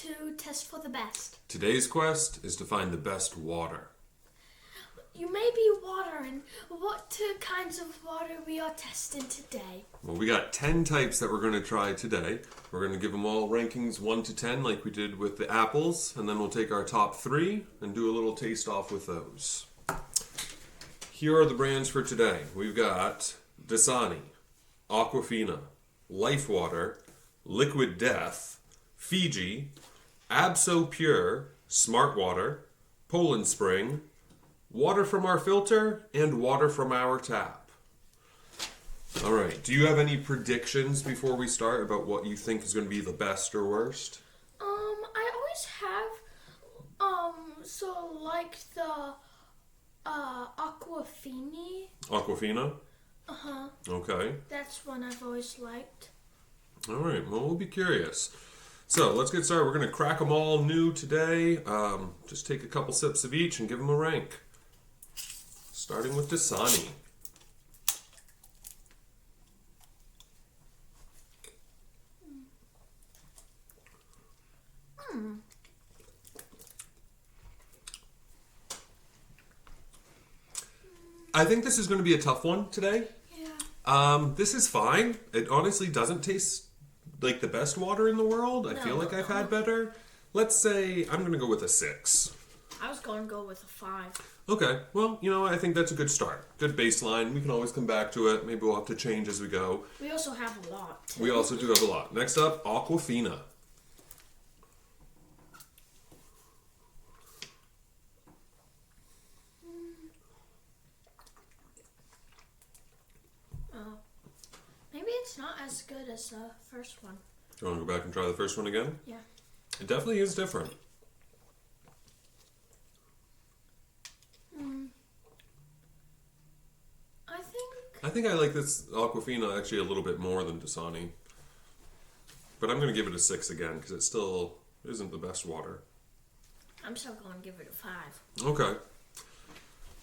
to test for the best. Today's quest is to find the best water. You may be wondering what two kinds of water we are testing today. Well, we got 10 types that we're going to try today. We're going to give them all rankings 1 to 10 like we did with the apples, and then we'll take our top 3 and do a little taste off with those. Here are the brands for today. We've got Dasani, Aquafina, Life Water, Liquid Death, Fiji, Abso Pure, Smart Water, Poland Spring, water from our filter, and water from our tap. All right, do you have any predictions before we start about what you think is going to be the best or worst? I always have, so like the, Aquafini. Aquafina? Uh-huh. Okay. That's one I've always liked. All right, well, we'll be curious. So let's get started. We're going to crack them all new today. Just take a couple sips of each and give them a rank. Starting with Dasani. I think this is going to be a tough one today. Yeah. This is fine. It honestly doesn't taste like the best water in the world. I feel like I've had better. Let's say I'm going to go with a 6. I was going to go with a 5. Okay, well, you know, I think that's a good start. Good baseline. We can always come back to it. Maybe we'll have to change as we go. We also have a lot, too. We also do have a lot. Next up, Aquafina. Maybe it's not as good as the first one. Do you want to go back and try the first one again? Yeah. It definitely is different. I think I like this Aquafina actually a little bit more than Dasani. But I'm going to give it a 6 again because it still isn't the best water. I'm still going to give it a 5. Okay.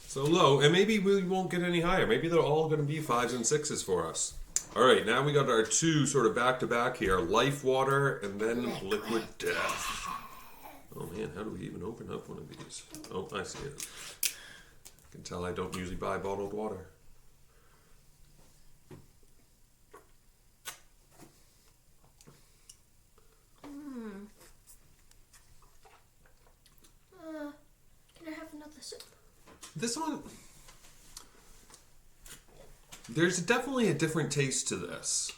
So low, and maybe we won't get any higher. Maybe they're all going to be 5s and 6s for us. All right, now we got our 2 sort of back-to-back here. Life Water and then Liquid Death. Oh man, how do we even open up one of these? Oh, I see it. I can tell I don't usually buy bottled water. Can I have another sip? This one, there's definitely a different taste to this.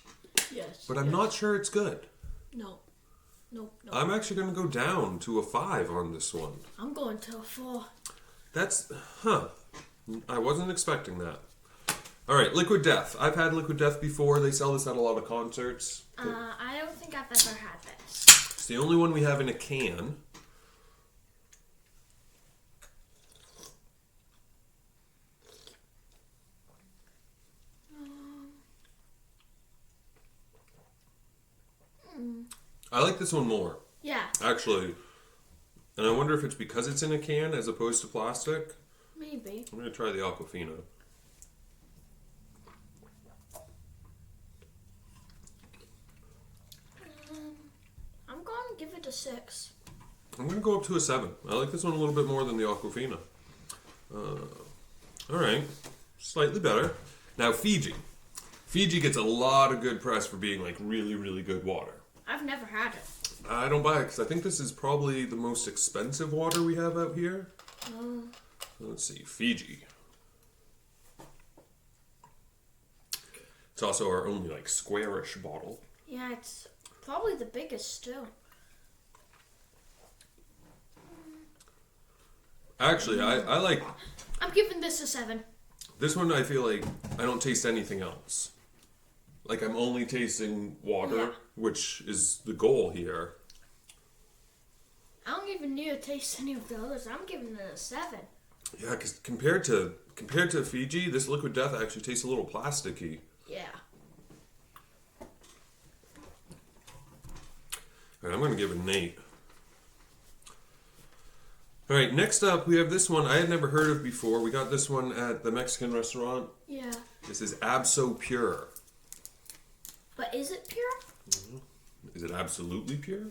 Yes. But I'm not sure it's good. No. Nope. I'm actually going to go down to a 5 on this one. I'm going to a 4. That's, I wasn't expecting that. All right, Liquid Death. I've had Liquid Death before. They sell this at a lot of concerts. I don't think I've ever had this. It's the only one we have in a can. I like this one more. Yeah. Actually. And I wonder if it's because it's in a can as opposed to plastic. Maybe. I'm going to try the Aquafina. I'm going to give it a 6. I'm going to go up to a 7. I like this one a little bit more than the Aquafina. Alright. Slightly better. Now, Fiji. Fiji gets a lot of good press for being like really, really good water. I've never had it. I don't buy it because I think this is probably the most expensive water we have out here. Let's see, Fiji. It's also our only like squarish bottle. Yeah, it's probably the biggest too. Actually, I like I'm giving this a 7. this one. I feel like I don't taste anything else. Like I'm only tasting water, which is the goal here. I don't even need to taste any of the others. I'm giving it a 7. Yeah, because compared to Fiji, this Liquid Death actually tastes a little plasticky. Yeah. All right, I'm going to give it an 8. All right, next up we have this one I had never heard of before. We got this one at the Mexican restaurant. Yeah. This is Abso Pure. But is it pure? Is it absolutely pure?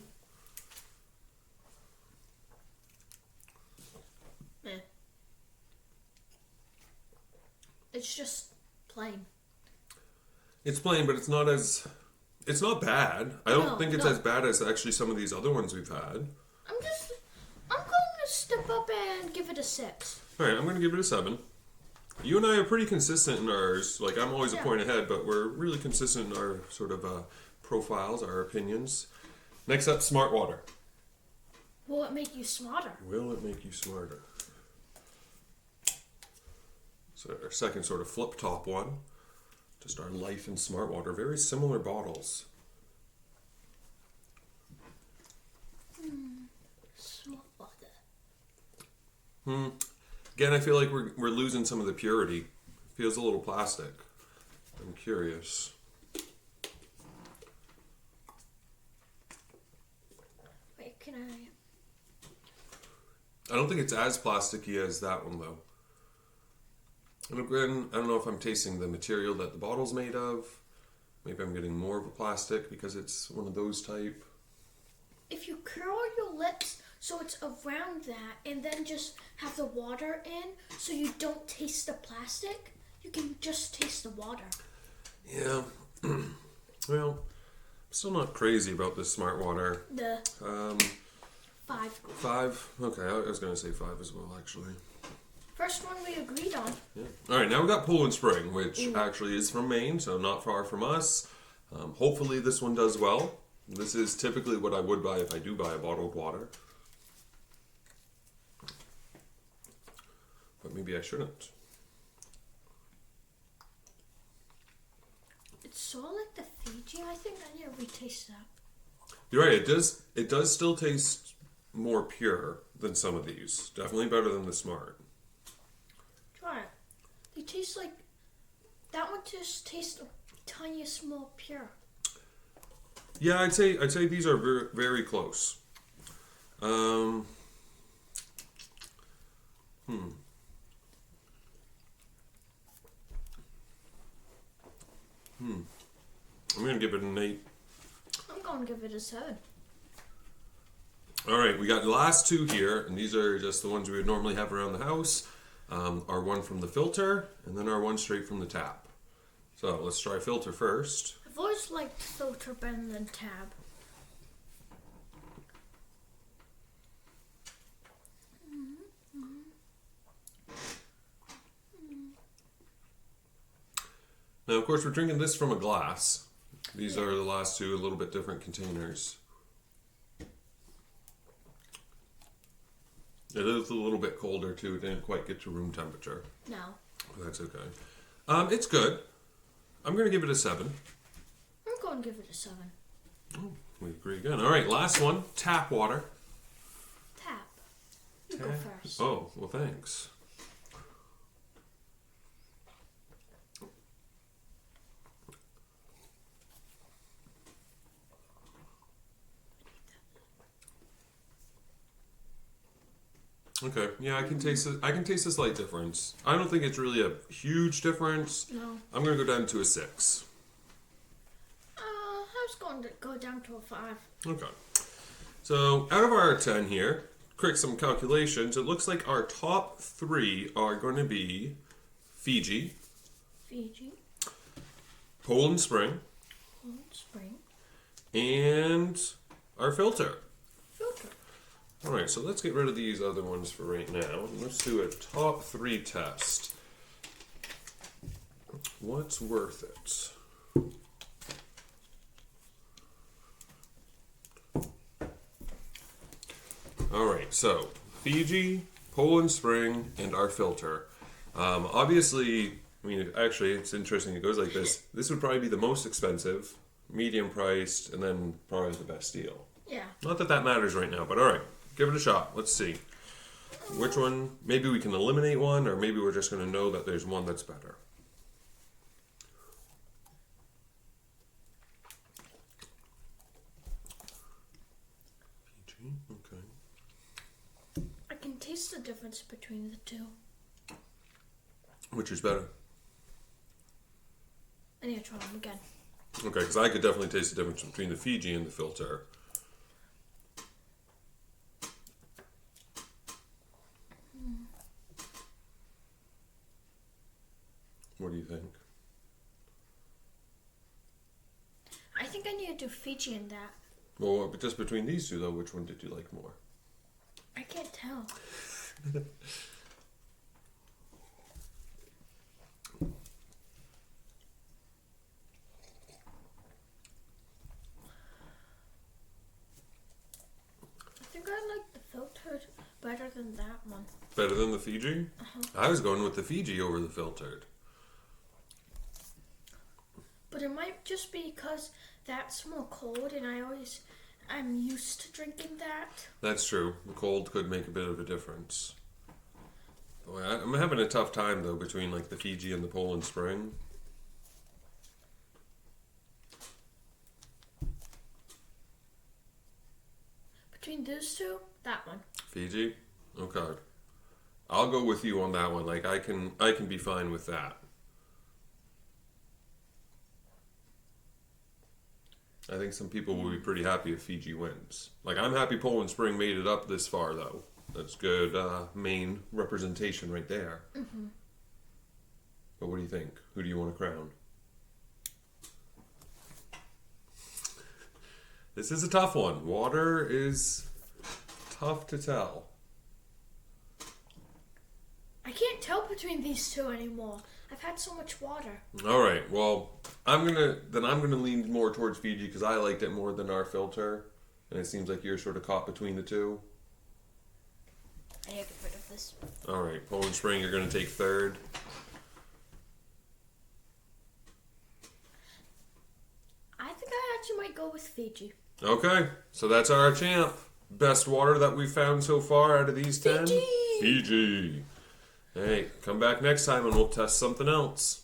It's just plain. It's plain, but it's not bad. I don't think it's no. as bad as actually some of these other ones we've had. I'm going to step up and give it a 6. All right, I'm going to give it a 7. You and I are pretty consistent in ours. Like, I'm always a point ahead, but we're really consistent in our sort of profiles, our opinions. Next up, smart water. Will it make you smarter? Will it make you smarter? So our second sort of flip top one. Just our Life and Smart Water. Very similar bottles. Smart water. Again, I feel like we're losing some of the purity. It feels a little plastic. I'm curious. Wait, can I... I don't think it's as plasticky as that one, though. And again, I don't know if I'm tasting the material that the bottle's made of. Maybe I'm getting more of a plastic because it's one of those type. If you curl your lips so it's around that and then just have the water in so you don't taste the plastic, you can just taste the water. Yeah. Well, I'm still not crazy about this smart water. The 5. 5? Okay, I was going to say 5 as well, actually. First one we agreed on. Yeah. All right, now we got Poland Spring, which actually is from Maine, so not far from us. Hopefully this one does well. This is typically what I would buy if I do buy a bottled water. But maybe I shouldn't. It's sort of like the Fiji, I think. I need to retaste that. You're right, it does still taste more pure than some of these. Definitely better than the Smart. Try it. They taste like... That one just tastes a tiny small pure. Yeah, I'd say these are very, very close. I'm going to give it an 8. I'm going to give it a 7. All right, we got the last two here, and these are just the ones we would normally have around the house. Our one from the filter, and then our one straight from the tap. So let's try filter first. I've always liked filter better than tab. Now, of course, we're drinking this from a glass. These are the last two, a little bit different containers. It is a little bit colder, too. It didn't quite get to room temperature. No. But that's okay. It's good. I'm going to give it a 7. I'm going to give it a 7. Oh, we agree again. All right, last one. Tap water. Tap. You go first. Oh, well, thanks. Okay, yeah, I can taste it. I can taste a slight difference. I don't think it's really a huge difference. No. I'm gonna go down to a 6. I was going to go down to a 5. Okay. So out of our 10 here, quick some calculations. It looks like our top 3 are going to be Fiji, Fiji. Poland Spring, Poland Spring. and our filter. Filter. All right, so let's get rid of these other ones for right now. Let's do a top 3 test. What's worth it? All right, so Fiji, Poland Spring, and our filter. Obviously, I mean, actually, it's interesting. It goes like this. This would probably be the most expensive, medium priced, and then probably the best deal. Yeah. Not that that matters right now, but all right. Give it a shot. Let's see. Which one? Maybe we can eliminate one, or maybe we're just going to know that there's one that's better. Fiji, okay. I can taste the difference between the two. Which is better? I need to try them again. Okay, because I could definitely taste the difference between the Fiji and the filter. think? I think I need to do Fiji in that. Well, but just between these two, though, which one did you like more? I can't tell. I think I like the filtered better than that one. Better than the Fiji? I was going with the Fiji over the filtered. But it might just be because that's more cold and I'm used to drinking that. That's true. The cold could make a bit of a difference. Boy, I'm having a tough time, though, between like the Fiji and the Poland Spring. Between those two, that one. Fiji? Okay. I'll go with you on that one. Like I can be fine with that. I think some people will be pretty happy if Fiji wins. Like I'm happy Poland Spring made it up this far though. That's good main representation right there. Mm-hmm. But what do you think? Who do you want to crown? This is a tough one. Water is tough to tell. I can't tell between these two anymore. I've had so much water. All right. Well, I'm gonna lean more towards Fiji because I liked it more than our filter, and it seems like you're sort of caught between the two. I need to get rid of this. All right, Poland Spring, you're gonna take third. I think I actually might go with Fiji. Okay, so that's our champ. Best water that we've found so far out of these 10. Fiji! Fiji. Hey, come back next time and we'll test something else.